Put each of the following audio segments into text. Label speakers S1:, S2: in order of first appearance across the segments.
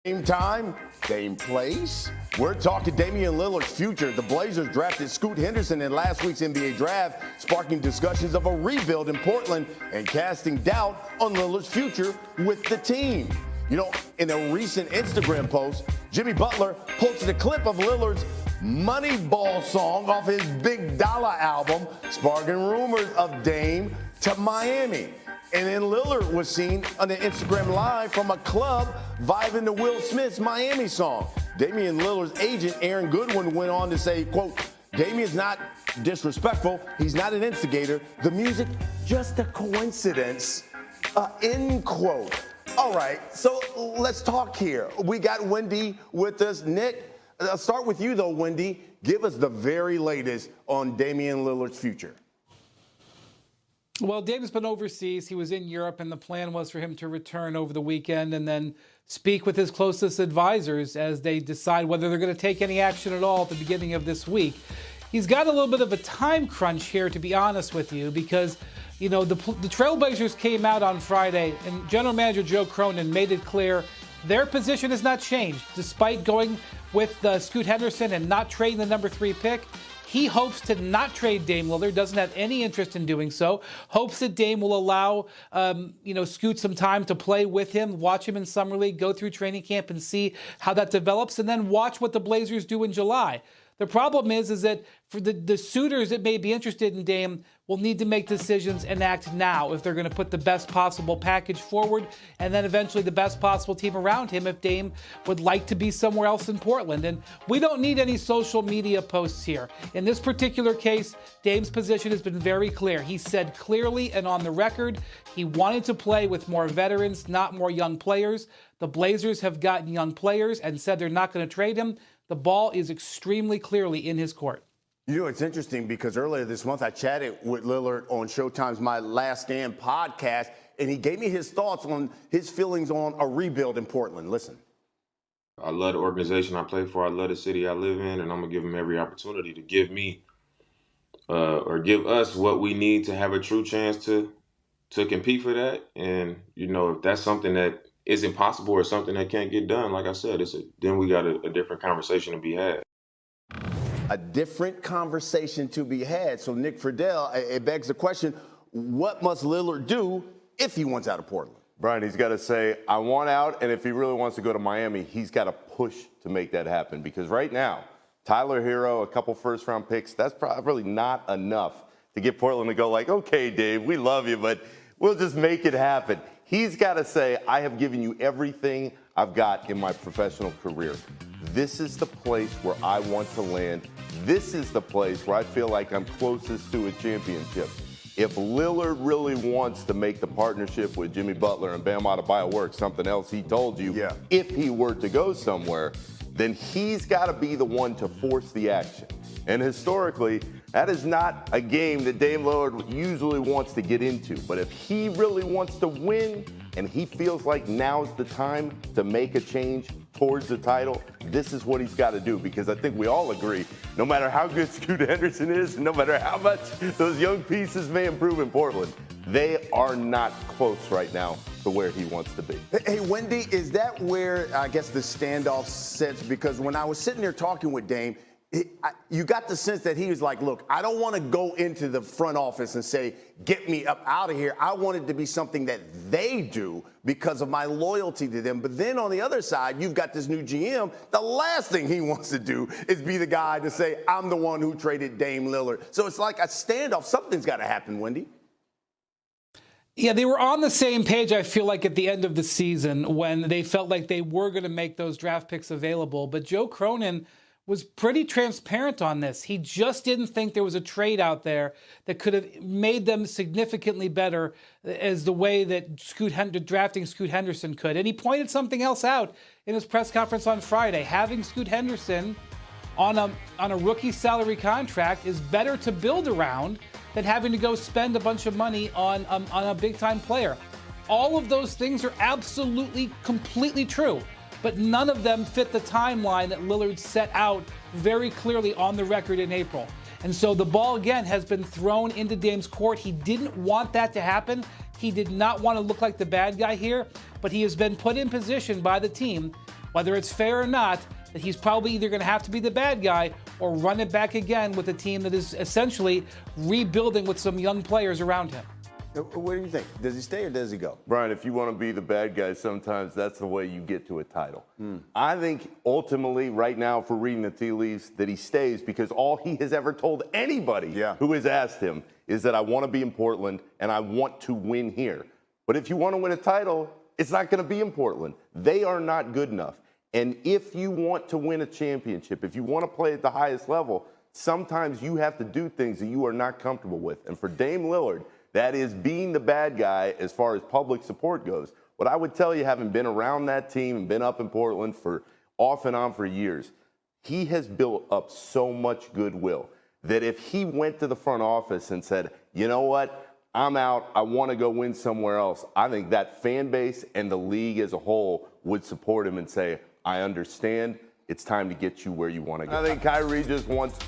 S1: Same time, same place. We're talking Damian Lillard's future. The Blazers drafted Scoot Henderson in last week's NBA draft, sparking discussions of a rebuild in Portland and casting doubt on Lillard's future with the team. You know, in a recent Instagram post, Jimmy Butler posted a clip of Lillard's Moneyball song off his Big Dollar album, sparking rumors of Dame to Miami. And then Lillard was seen on the Instagram Live from a club vibing to Will Smith's Miami song. Damian Lillard's agent, Aaron Goodwin, went on to say, quote, Damian's not disrespectful. He's not an instigator. The music, just a coincidence, end quote. All right, so let's talk here. We got Wendy with us. Nick, I'll start with you, though, Wendy. Give us the very latest on Damian Lillard's future.
S2: Well, Dame's been overseas. He was in Europe, and the plan was for him to return over the weekend and then speak with his closest advisors as they decide whether they're going to take any action at all at the beginning of this week. He's got a little bit of a time crunch here, to be honest with you, because, you know, the Trailblazers came out on Friday, and General Manager Joe Cronin made it clear their position has not changed. Despite going with Scoot Henderson and not trading the number 3 pick, he hopes to not trade Dame Lillard, doesn't have any interest in doing so, hopes that Dame will allow, Scoot some time to play with him, watch him in Summer League, go through training camp and see how that develops, and then watch what the Blazers do in July. The problem is that for the suitors that may be interested in Dame will need to make decisions and act now if they're going to put the best possible package forward and then eventually the best possible team around him if Dame would like to be somewhere else in Portland. And we don't need any social media posts here. In this particular case, Dame's position has been very clear. He said clearly and on the record he wanted to play with more veterans, not more young players. The Blazers have gotten young players and said they're not going to trade him. The ball is extremely clearly in his court.
S1: You know, it's interesting because earlier this month I chatted with Lillard on Showtime's My Last Stand podcast, and he gave me his thoughts on his feelings on a rebuild in Portland. Listen.
S3: I love the organization I play for. I love the city I live in, and I'm going to give them every opportunity to give me or give us what we need to have a true chance to compete for that. And, you know, if that's something that isn't possible or something that can't get done, like I said, then we got a different conversation to be had.
S1: A different conversation to be had. So, Nick Friedel, it begs the question, what must Lillard do if he wants out of Portland?
S4: Brian, he's got to say, I want out, and if he really wants to go to Miami, he's got to push to make that happen. Because right now, Tyler Hero, a couple first-round picks, that's probably not enough to get Portland to go like, okay, Dave, we love you, but we'll just make it happen. He's got to say, I have given you everything I've got in my professional career. This is the place where I want to land. This is the place where I feel like I'm closest to a championship. If Lillard really wants to make the partnership with Jimmy Butler and Bam Adebayo work, something else he told you, if he were to go somewhere, then he's got to be the one to force the action. And historically, that is not a game that Dame Lillard usually wants to get into. But if he really wants to win and he feels like now's the time to make a change towards the title, this is what he's got to do. Because I think we all agree, no matter how good Scoot Henderson is, no matter how much those young pieces may improve in Portland, they are not close right now to where he wants to be.
S1: Hey, Wendy, is that where, I guess, the standoff sits? Because when I was sitting there talking with Dame, you got the sense that he was like, look, I don't want to go into the front office and say, get me up out of here. I want it to be something that they do because of my loyalty to them. But then on the other side, you've got this new GM. The last thing he wants to do is be the guy to say, I'm the one who traded Dame Lillard. So it's like a standoff. Something's got to happen, Wendy.
S2: Yeah, they were on the same page, I feel like, at the end of the season when they felt like they were going to make those draft picks available. But Joe Cronin was pretty transparent on this. He just didn't think there was a trade out there that could have made them significantly better as the way that drafting Scoot Henderson could. And he pointed something else out in his press conference on Friday. Having Scoot Henderson on a rookie salary contract is better to build around than having to go spend a bunch of money on a big-time player. All of those things are absolutely, completely true. But none of them fit the timeline that Lillard set out very clearly on the record in April. And so the ball, again, has been thrown into Dame's court. He didn't want that to happen. He did not want to look like the bad guy here, but he has been put in position by the team whether it's fair or not, that he's probably either going to have to be the bad guy or run it back again with a team that is essentially rebuilding with some young players around him.
S1: What do you think? Does he stay or does he go?
S4: Brian, if you want to be the bad guy, sometimes that's the way you get to a title. I think ultimately, right now, if we're reading the tea leaves, that he stays because all he has ever told anybody who has asked him is that I want to be in Portland and I want to win here. But if you want to win a title, it's not going to be in Portland. They are not good enough. And if you want to win a championship, if you want to play at the highest level, sometimes you have to do things that you are not comfortable with. And for Dame Lillard, that is being the bad guy as far as public support goes. What I would tell you, having been around that team and been up in Portland for off and on for years, he has built up so much goodwill that if he went to the front office and said, you know what, I'm out, I want to go win somewhere else, I think that fan base and the league as a whole would support him and say, I understand, it's time to get you where you want to go. I think Kyrie just wants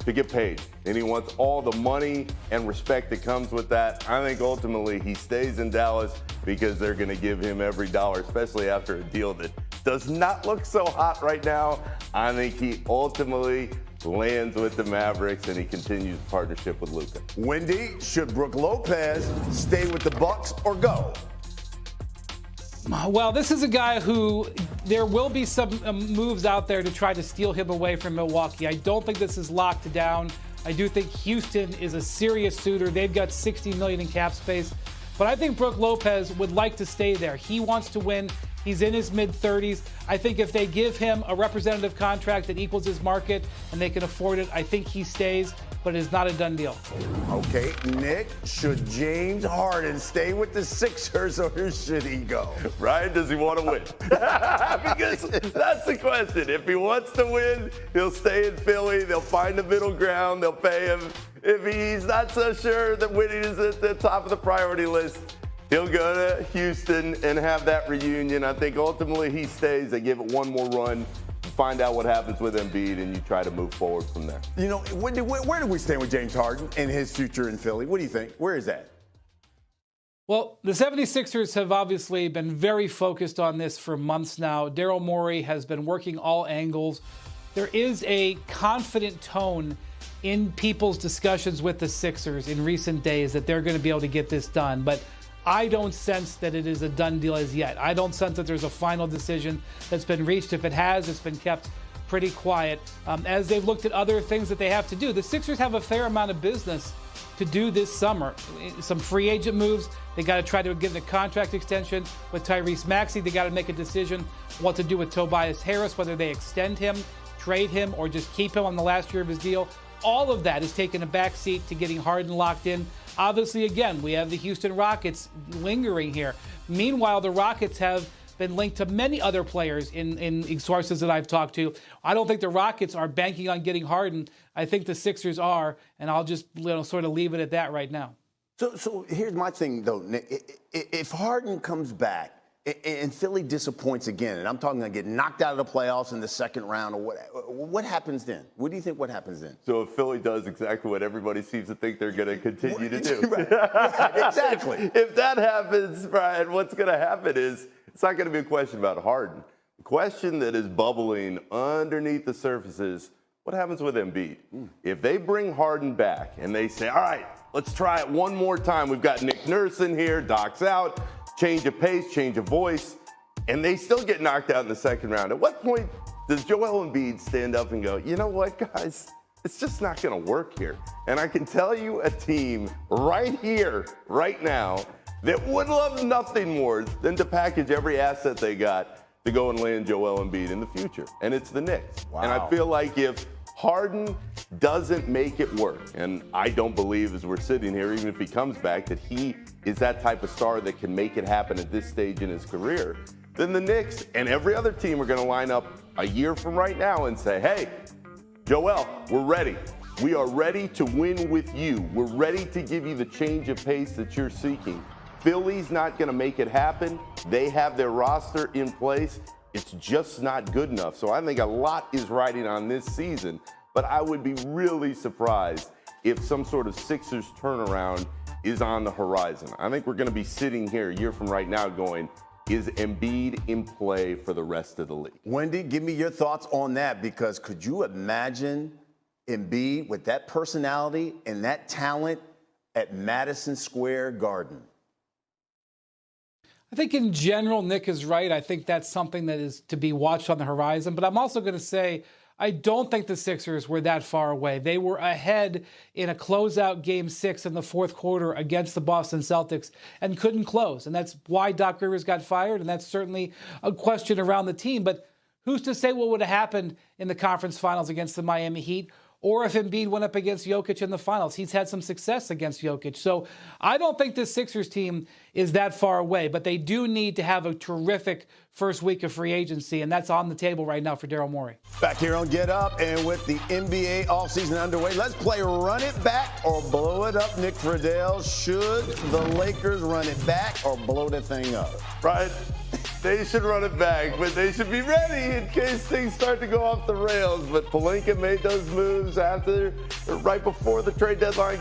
S4: to get paid, and he wants all the money and respect that comes with that. I think ultimately he stays in Dallas because they're going to give him every dollar, especially after a deal that does not look so hot right now. I think he ultimately lands with the Mavericks and he continues the partnership with Luka.
S1: Wendy, should Brook Lopez stay with the Bucks or go?
S2: Well, this is a guy who there will be some moves out there to try to steal him away from Milwaukee. I don't think this is locked down. I do think Houston is a serious suitor. They've got $60 million in cap space. But I think Brook Lopez would like to stay there. He wants to win. He's in his mid-30s. I think if they give him a representative contract that equals his market and they can afford it, I think he stays, but it is not a done deal.
S1: Okay, Nick, should James Harden stay with the Sixers or should he go?
S4: Ryan, does he want to win? Because that's the question. If he wants to win, he'll stay in Philly. They'll find the middle ground. They'll pay him. If he's not so sure that winning is at the top of the priority list, he'll go to Houston and have that reunion. I think ultimately he stays. They give it one more run, find out what happens with Embiid, and you try to move forward from there.
S1: You know, where do we stand with James Harden and his future in Philly? What do you think? Where is that?
S2: Well, the 76ers have obviously been very focused on this for months now. Daryl Morey has been working all angles. There is a confident tone in people's discussions with the Sixers in recent days that they're going to be able to get this done. But I don't sense that it is a done deal as yet. I don't sense that there's a final decision that's been reached. If it has, it's been kept pretty quiet. As they've looked at other things that they have to do, the Sixers have a fair amount of business to do this summer. Some free agent moves. They got to try to get a contract extension with Tyrese Maxey. They got to make a decision what to do with Tobias Harris, whether they extend him, trade him, or just keep him on the last year of his deal. All of that is taking a backseat to getting Harden locked in. Obviously, again, we have the Houston Rockets lingering here. Meanwhile, the Rockets have been linked to many other players in sources that I've talked to. I don't think the Rockets are banking on getting Harden. I think the Sixers are, and I'll just sort of leave it at that right now.
S1: So here's my thing, though, Nick. If Harden comes back and Philly disappoints again, and I'm talking like get knocked out of the playoffs in the second round or what happens then? What do you think what happens then?
S4: So if Philly does exactly what everybody seems to think they're going to continue to do.
S1: Right. Yeah, exactly.
S4: If that happens, Brian, what's going to happen is it's not going to be a question about Harden. The question that is bubbling underneath the surface is what happens with Embiid? If they bring Harden back and they say, all right, let's try it one more time. We've got Nick Nurse in here, Doc's out. Change of pace, change of voice, and they still get knocked out in the second round. At what point does Joel Embiid stand up and go, you know what, guys, it's just not going to work here? And I can tell you a team right here, right now, that would love nothing more than to package every asset they got to go and land Joel Embiid in the future, and it's the Knicks.
S1: Wow.
S4: And I feel like if Harden doesn't make it work, and I don't believe as we're sitting here, even if he comes back, that he is that type of star that can make it happen at this stage in his career, then the Knicks and every other team are going to line up a year from right now and say, hey, Joel, we're ready. We are ready to win with you. We're ready to give you the change of pace that you're seeking. Philly's not going to make it happen. They have their roster in place. It's just not good enough. So I think a lot is riding on this season, but I would be really surprised if some sort of Sixers turnaround is on the horizon. I think we're going to be sitting here a year from right now going, Is Embiid in play for the rest of the league?
S1: Wendy, give me your thoughts on that, because could you imagine Embiid with that personality and that talent at Madison Square Garden?
S2: I think in general, Nick is right. I think that's something that is to be watched on the horizon. But I'm also going to say, I don't think the Sixers were that far away. They were ahead in a closeout Game 6 in the fourth quarter against the Boston Celtics and couldn't close. And that's why Doc Rivers got fired, and that's certainly a question around the team. But who's to say what would have happened in the conference finals against the Miami Heat, or if Embiid went up against Jokic in the finals? He's had some success against Jokic. So I don't think this Sixers team is that far away, but they do need to have a terrific first week of free agency, and that's on the table right now for Daryl Morey.
S1: Back here on Get Up, and with the NBA offseason underway, let's play Run It Back or Blow It Up. Nick Friedel, should the Lakers run it back or blow the thing up?
S4: Right? They should run it back, but they should be ready in case things start to go off the rails. But Pelinka made those moves right before the trade deadline.